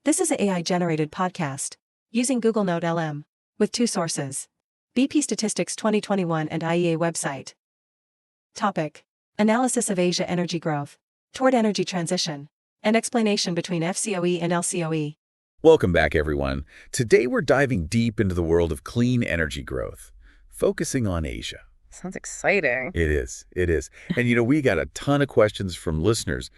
This is an AI-generated podcast using Google Node LM with two sources: BP Statistics 2021 and IEA website. Topic: Analysis of Asia energy growth toward energy transition, and explanation between FCOE and LCOE. Welcome back, everyone. Today we're diving deep into the world of clean energy growth, focusing on Asia. Sounds exciting. It is. And we got a ton of questions from listeners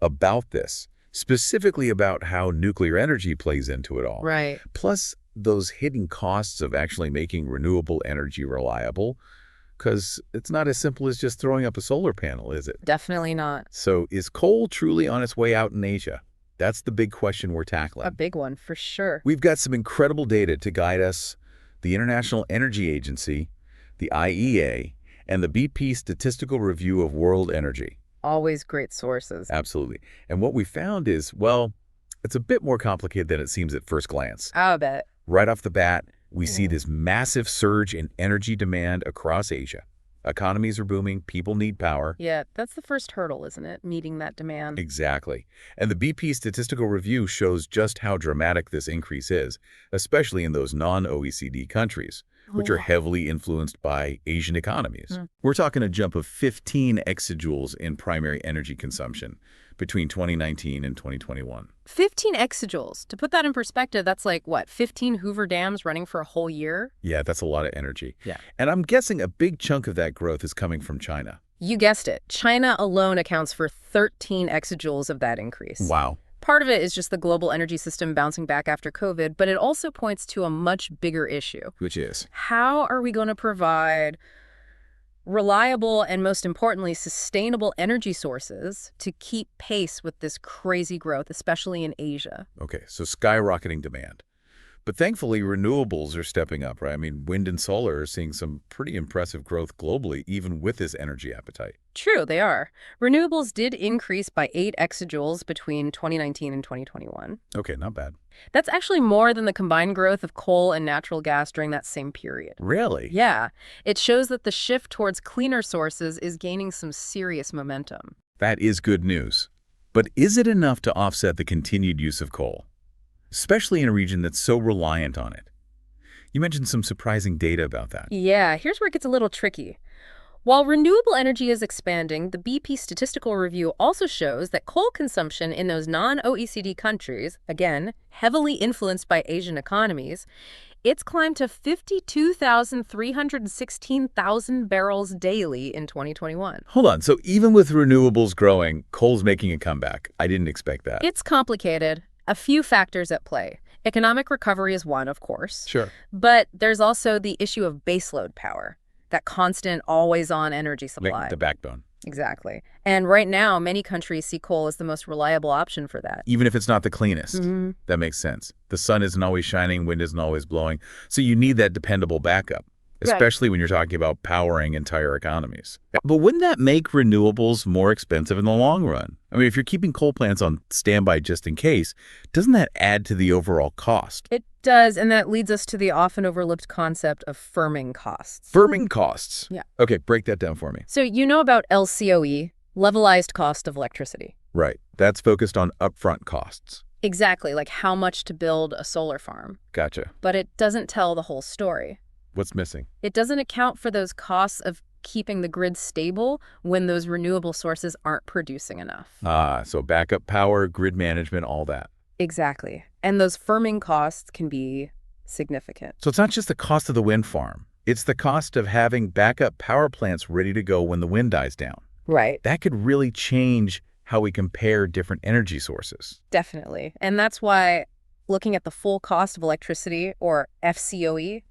about this, specifically about how nuclear energy plays into it all. Right. Plus, those hidden costs of actually making renewable energy reliable, because it's not as simple as just throwing up a solar panel, is it? Definitely not. So is coal truly on its way out in Asia? That's the big question we're tackling. A big one, for sure. We've got some incredible data to guide us: the International Energy Agency, the IEA, and the BP Statistical Review of World Energy. Always great sources. Absolutely. And what we found is, well, it's a bit more complicated than it seems at first glance. I'll bet. Right off the bat, we see this massive surge in energy demand across Asia. Economies are booming, people need power. Yeah, that's the first hurdle, isn't it? Meeting that demand. Exactly. And the BP Statistical Review shows just how dramatic this increase is, especially in those non-OECD countries, which are heavily influenced by Asian economies. We're talking a jump of 15 exajoules in primary energy consumption between 2019 and 2021. 15 exajoules. To put that in perspective, that's like, what, 15 Hoover dams running for a whole year? Yeah, that's a lot of energy. Yeah. And I'm guessing a big chunk of that growth is coming from China. You guessed it. China alone accounts for 13 exajoules of that increase. Wow. Part of it is just the global energy system bouncing back after COVID, but it also points to a much bigger issue. Which is? How are we going to provide reliable and, most importantly, sustainable energy sources to keep pace with this crazy growth, especially in Asia? Okay, so skyrocketing demand. But thankfully, renewables are stepping up, right? I mean, wind and solar are seeing some pretty impressive growth globally, even with this energy appetite. True, they are. Renewables did increase by 8 exajoules between 2019 and 2021. Okay, not bad. That's actually more than the combined growth of coal and natural gas during that same period. Really? Yeah, it shows that the shift towards cleaner sources is gaining some serious momentum. That is good news. But is it enough to offset the continued use of coal, especially in a region that's so reliant on it? You mentioned some surprising data about that. Yeah, here's where it gets a little tricky. While renewable energy is expanding, the BP Statistical Review also shows that coal consumption in those non-OECD countries, again, heavily influenced by Asian economies, it's climbed to 52,316,000 barrels daily in 2021. Hold on, so even with renewables growing, coal's making a comeback. I didn't expect that. It's complicated. A few factors at play. Economic recovery is one, of course. Sure. But there's also the issue of baseload power, that constant, always-on energy supply. Like the backbone. Exactly. And right now, many countries see coal as the most reliable option for that. Even if it's not the cleanest. That makes sense. The sun isn't always shining, wind isn't always blowing. So you need that dependable backup, especially when you're talking about powering entire economies. But wouldn't that make renewables more expensive in the long run? I mean, if you're keeping coal plants on standby just in case, doesn't that add to the overall cost? It does, and that leads us to the often overlooked concept of firming costs. Firming costs? Yeah. Okay, break that down for me. So you know about LCOE, levelized cost of electricity. Right. That's focused on upfront costs. Exactly, like how much to build a solar farm. Gotcha. But it doesn't tell the whole story. What's missing? It doesn't account for those costs of keeping the grid stable when those renewable sources aren't producing enough. So backup power, grid management, all that. Exactly. And those firming costs can be significant. So it's not just the cost of the wind farm. It's the cost of having backup power plants ready to go when the wind dies down. Right. That could really change how we compare different energy sources. Definitely. And that's why looking at the full cost of electricity, or FCOE,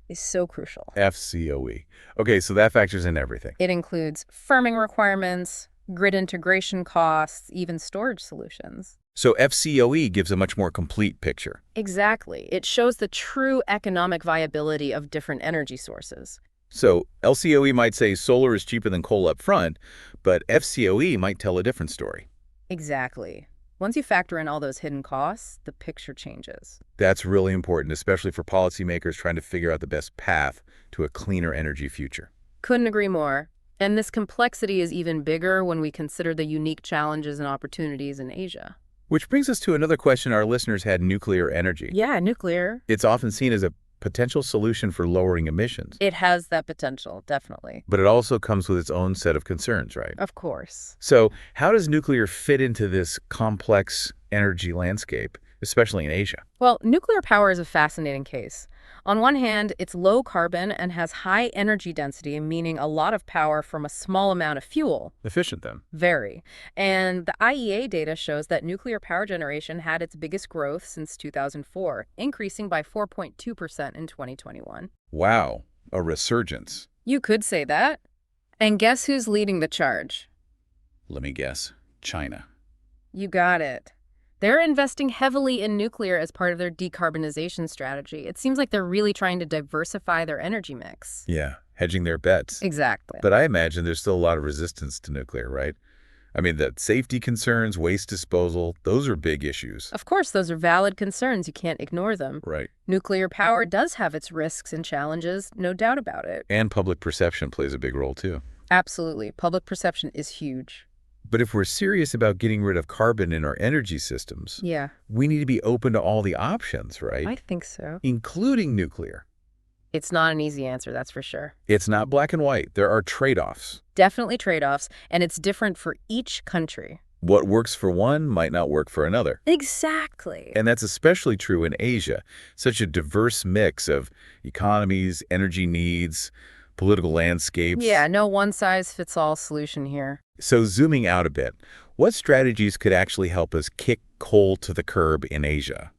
is so crucial. FCOE. Okay, so that factors in everything. It includes firming requirements, grid integration costs, even storage solutions. So FCOE gives a much more complete picture. Exactly. It shows the true economic viability of different energy sources. So LCOE might say solar is cheaper than coal up front, but FCOE might tell a different story. Exactly. Once you factor in all those hidden costs, the picture changes. That's really important, especially for policymakers trying to figure out the best path to a cleaner energy future. Couldn't agree more. And this complexity is even bigger when we consider the unique challenges and opportunities in Asia. Which brings us to another question our listeners had: nuclear energy. Yeah, nuclear. It's often seen as a potential solution for lowering emissions. It has that potential, definitely. But it also comes with its own set of concerns, right? Of course. So how does nuclear fit into this complex energy landscape, especially in Asia? Well, nuclear power is a fascinating case. On one hand, it's low carbon and has high energy density, meaning a lot of power from a small amount of fuel. Efficient, then. Very. And the IEA data shows that nuclear power generation had its biggest growth since 2004, increasing by 4.2% in 2021. Wow, a resurgence. You could say that. And guess who's leading the charge? Let me guess. China. You got it. They're investing heavily in nuclear as part of their decarbonization strategy. It seems like they're really trying to diversify their energy mix. Yeah, hedging their bets. Exactly. But I imagine there's still a lot of resistance to nuclear, right? I mean, the safety concerns, waste disposal, those are big issues. Of course, those are valid concerns. You can't ignore them. Right. Nuclear power does have its risks and challenges, no doubt about it. And public perception plays a big role, too. Absolutely. Public perception is huge. But if we're serious about getting rid of carbon in our energy systems, Yeah, we need to be open to all the options, right? I think so. Including nuclear. It's not an easy answer, that's for sure. It's not black and white. There are trade-offs. Definitely trade-offs, and it's different for each country. What works for one might not work for another. Exactly. And that's especially true in Asia. Such a diverse mix of economies, energy needs, political landscapes. Yeah, no one-size-fits-all solution here. So zooming out a bit, what strategies could actually help us kick coal to the curb in Asia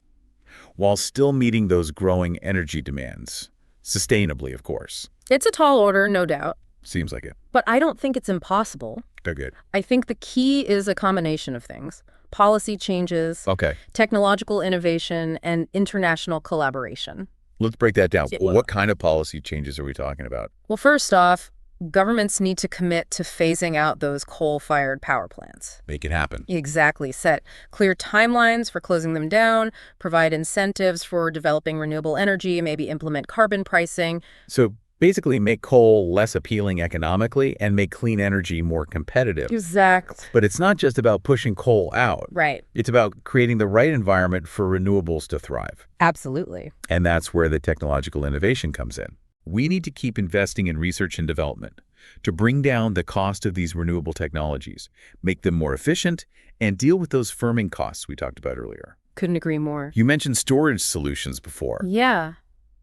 while still meeting those growing energy demands? Sustainably, of course. It's a tall order, no doubt. Seems like it. But I don't think it's impossible. They're good. I think the key is a combination of things. Policy changes, Okay, technological innovation, and international collaboration. let's break that down. Yeah, well- What kind of policy changes are we talking about? Well, first off, governments need to commit to phasing out those coal-fired power plants. Make it happen. Exactly. Set clear timelines for closing them down, provide incentives for developing renewable energy, maybe implement carbon pricing. So basically make coal less appealing economically and make clean energy more competitive. Exact. But it's not just about pushing coal out. Right. It's about creating the right environment for renewables to thrive. Absolutely. And that's where the technological innovation comes in. We need to keep investing in research and development to bring down the cost of these renewable technologies, make them more efficient, and deal with those firming costs we talked about earlier. Couldn't agree more. You mentioned storage solutions before. Yeah.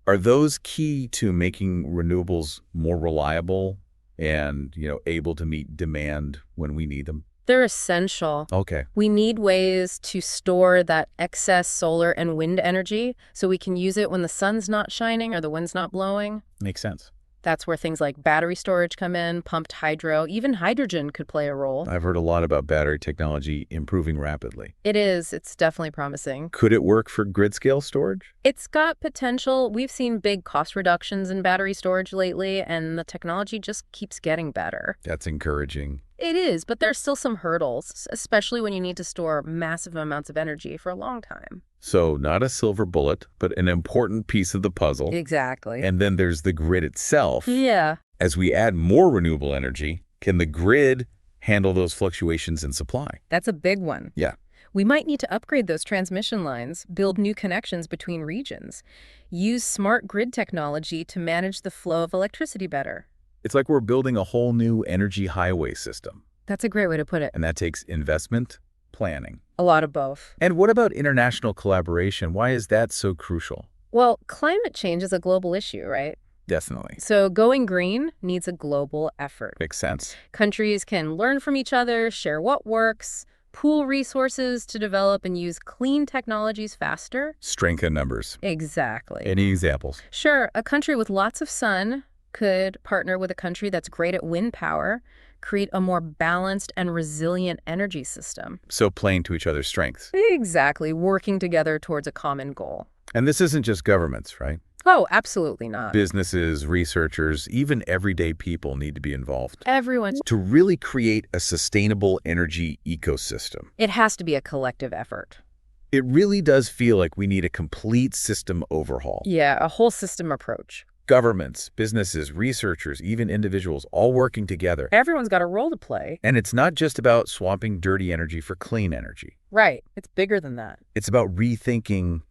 Are those key to making renewables more reliable and, able to meet demand when we need them? They're essential. Okay. We need ways to store that excess solar and wind energy so we can use it when the sun's not shining or the wind's not blowing. Makes sense. That's where things like battery storage come in, pumped hydro, even hydrogen could play a role. I've heard a lot about battery technology improving rapidly. It is. It's definitely promising. Could it work for grid-scale storage? It's got potential. We've seen big cost reductions in battery storage lately, and the technology just keeps getting better. That's encouraging. It is, but there's still some hurdles, especially when you need to store massive amounts of energy for a long time. So not a silver bullet, but an important piece of the puzzle. Exactly. And then there's the grid itself. Yeah. As we add more renewable energy, can the grid handle those fluctuations in supply? That's a big one. Yeah. We might need to upgrade those transmission lines, build new connections between regions, use smart grid technology to manage the flow of electricity better. It's like we're building a whole new energy highway system. That's a great way to put it. And that takes investment, planning. A lot of both. And what about international collaboration? Why is that so crucial? Well, climate change is a global issue, right? Definitely. So going green needs a global effort. Makes sense. Countries can learn from each other, share what works, pool resources to develop and use clean technologies faster. Strength in numbers. Exactly. Any examples? Sure, a country with lots of sun could partner with a country that's great at wind power, create a more balanced and resilient energy system. So playing to each other's strengths. Exactly, working together towards a common goal. And this isn't just governments, right? Oh, absolutely not. Businesses, researchers, even everyday people need to be involved Everyone. to really create a sustainable energy ecosystem. It has to be a collective effort. It really does feel like we need a complete system overhaul. Yeah, a whole system approach. Governments, businesses, researchers, even individuals, all working together. Everyone's got a role to play. And it's not just about swapping dirty energy for clean energy. Right. It's bigger than that. It's about rethinking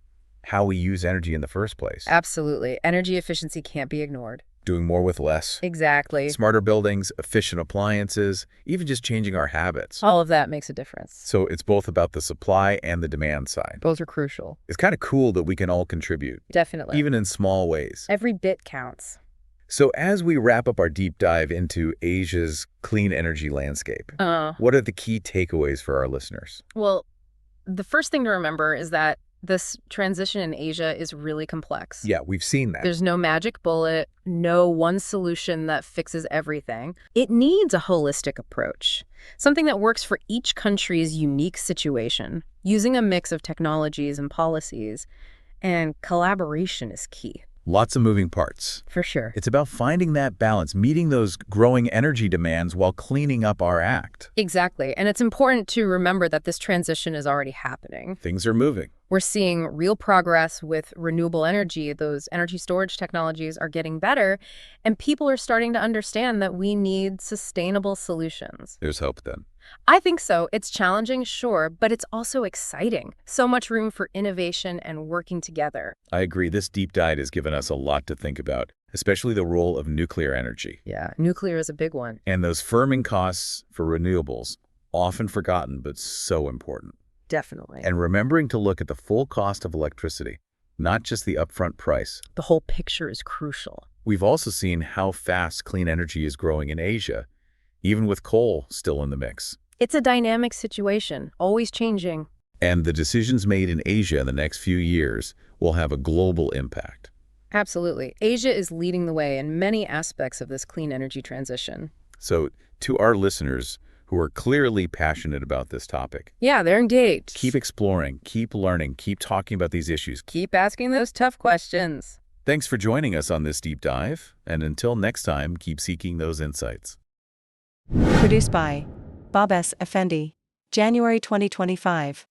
how we use energy in the first place. Absolutely. Energy efficiency can't be ignored. Doing more with less. Exactly. Smarter buildings, efficient appliances, even just changing our habits. All of that makes a difference. So it's both about the supply and the demand side. Both are crucial. It's kind of cool that we can all contribute, Definitely. even in small ways. Every bit counts. So as we wrap up our deep dive into Asia's clean energy landscape, what are the key takeaways for our listeners? Well, the first thing to remember is that this transition in Asia is really complex. Yeah, we've seen that. There's no magic bullet, no one solution that fixes everything. It needs a holistic approach, something that works for each country's unique situation, using a mix of technologies and policies, and collaboration is key. Lots of moving parts. For sure. It's about finding that balance, meeting those growing energy demands while cleaning up our act. Exactly. And it's important to remember that this transition is already happening. Things are moving. We're seeing real progress with renewable energy. Those energy storage technologies are getting better, and people are starting to understand that we need sustainable solutions. There's hope then. I think so. It's challenging, sure, but it's also exciting. So much room for innovation and working together. I agree. This deep dive has given us a lot to think about, especially the role of nuclear energy. Yeah, nuclear is a big one. And those firming costs for renewables, often forgotten, but so important. Definitely. And remembering to look at the full cost of electricity, not just the upfront price. The whole picture is crucial. We've also seen how fast clean energy is growing in Asia, even with coal still in the mix. It's a dynamic situation, always changing. And the decisions made in Asia in the next few years will have a global impact. Absolutely. Asia is leading the way in many aspects of this clean energy transition. So to our listeners who are clearly passionate about this topic, Yeah, they're engaged. keep exploring, keep learning, keep talking about these issues. Keep asking those tough questions. Thanks for joining us on this deep dive, and until next time, keep seeking those insights. Produced by Bob S. Effendi. January 2025.